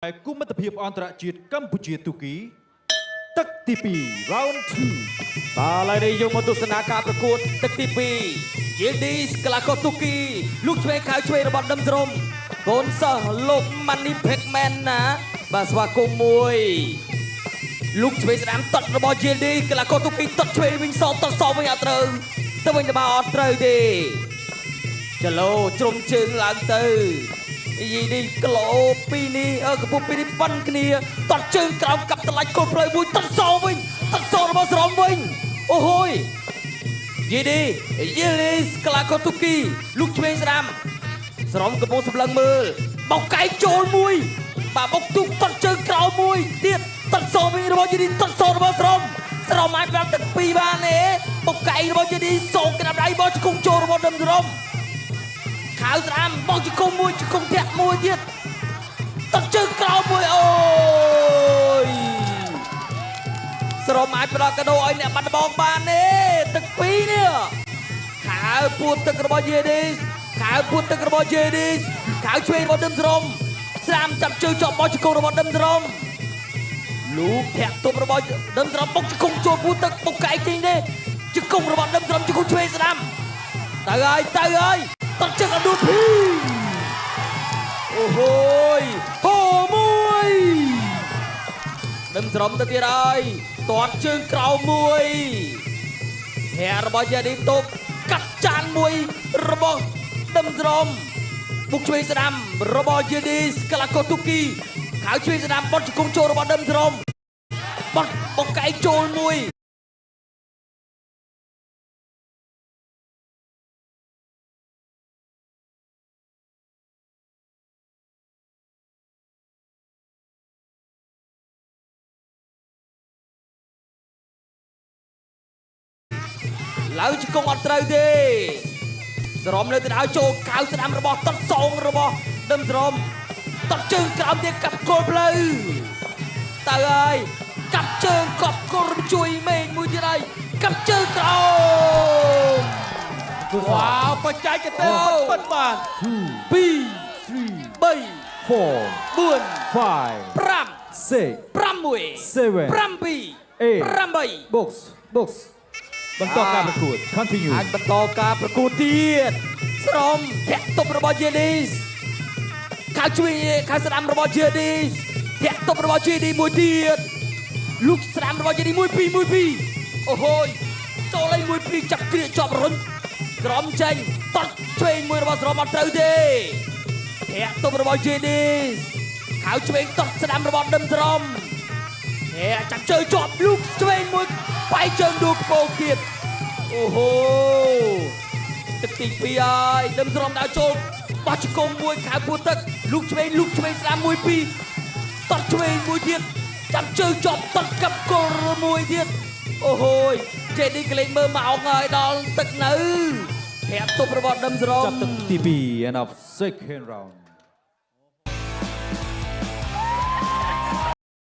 ហើយគុំមិត្តភាពអន្តរជាតិកម្ពុជាទូគីទឹកទី2 round 2បាទឥឡូវនេះយើងមកទស្សនាការប្រកួតទឹកទី2 Yildiz ក្លាកោទូគីលោកឆ្វេងខៅឆ្វេងរបស់ដឹមស្រមកូនសិស្សលោក Money Pacman ណាបាទស្វាគមន៍មួយលោកឆ្វេងស្ដាំតត់របស់ Yildiz ក្លាកោទូគីតត់ឆ្វេងវិញសតត់សវិញអត់ត្រូវទៅវិញទៅមកអត់ត្រូវទេចលោជ្រុំជើងឡើងទៅយីនេះគីឡូ2នេះកំពុង2នេះប៉ុនគ្នាតត់ជើងក្រោមកាប់តឡាច់គល់ផ្លូវមួយតត់សវិញតត់សរបស់ស្រមវិញអូហូយយីនេះយីលីសក្លាកូទូគីលោកឆ្វេងស្ដាំស្រមកំពុងសម្លឹងមើលបោកកែចូលមួយបាទបុកទុកតត់ជើងក្រោមមួយទៀតតត់សវិញរបស់យីនេះតត់សរបស់ស្រមអាចប្រាប់ទឹក2បានទេបោកកែរបស់យីនេះសងក្រាបដៃរបស់ជង្គង់ចូលរបស់ដឹមស្រមខៅស្ដាំបោកជង្គង់មួយជង្គង់ធាក់មួយទៀតតត់ជើងក្រោមមួយអូយស្រមអាចផ្ដល់កាដូឲ្យអ្នកបាត់បង់បានទេទឹកពីរនេះខៅពួតទឹករបស់យេឌីសខៅពួតទឹករបស់យេឌីសខៅឆ្វេងរបស់ដឹមស្រមស្ដាំចាប់ជើងជាប់បោកជង្គង់របស់ដឹមស្រមលោកធាក់ទប់របស់ដឹមស្រមបុកជង្គង់ចូលពួតទឹកបុកកែចេញទេជង្គង់របស់ដឹមស្រមជង្គង់ឆ្វេងស្ដាំទៅហើយតត់ជើងអត់ដួលភីអូហូយហូមួយដឹមស្រមទៅទៀតហើយតត់ជើងក្រោមមួយហែរបស់យ៉ាឌីតូបកាត់ចានមួយរបស់ដឹមស្រមបុកឆ្វេងស្ដាំរបស់យេឌីសក្លាកូទូគីខៅឆ្វេងស្ដាំបត់ជង្គង់ចូលរបស់ដឹមស្រមបត់បុកកែចូលមួយឡើងជង្គង់អត់ត្រូវទេសរមនៅទៅដល់ចូលកៅស្ដាំរបស់តត់សងរបស់ដឹមស្រមតត់ជើងក្រោមទៀតកាប់គល់ផ្លូវទៅហើយកាប់ជើងកប់គល់ជួយមេឃមួយទៀតហើយកាប់ជើងក្រោមវ៉ាវបច្ចេកទេសពិតបាន2 3 4 4 5 6 7 8 box បន្តការប្រកួត continue អាចបន្តការប្រកួតទៀតស្រមធាក់ទប់របស់យេឌីសខៅជួយខៅស្ដាំរបស់យេឌីសធាក់ទប់របស់យេឌីមួយទៀតលោកស្ដាំរបស់យេឌី1 2អូហូយចូលលេង1 2ចាប់គ្រាជាប់រុញស្រមចេញតត់ឆ្វេងមួយរបស់ស្រមអត់ត្រូវទេធាក់ទប់របស់យេឌីសខៅឆ្វេងតត់ស្ដាំរបស់ដឹមស្រមចាប់ជើងជាប់លោកឆ្វេងមួយបែកជើងដួលខ្ពងទៀតអូហូទឹកទី2ហើយដឹមស្រមដល់ចូលបោះជង្គង់មួយខៅពួតទឹកលោកឆ្វេងស្ដាំ1 2តត់ឆ្វេងមួយទៀតចាប់ជើងជាប់តត់កាប់គល់មួយទៀតអូហូយចេឌីក្លែងមើលមកអងហើយដល់ទឹកនៅប្រាប់ទប់របស់ដឹមស្រមចាប់ទឹកទី2 end of second round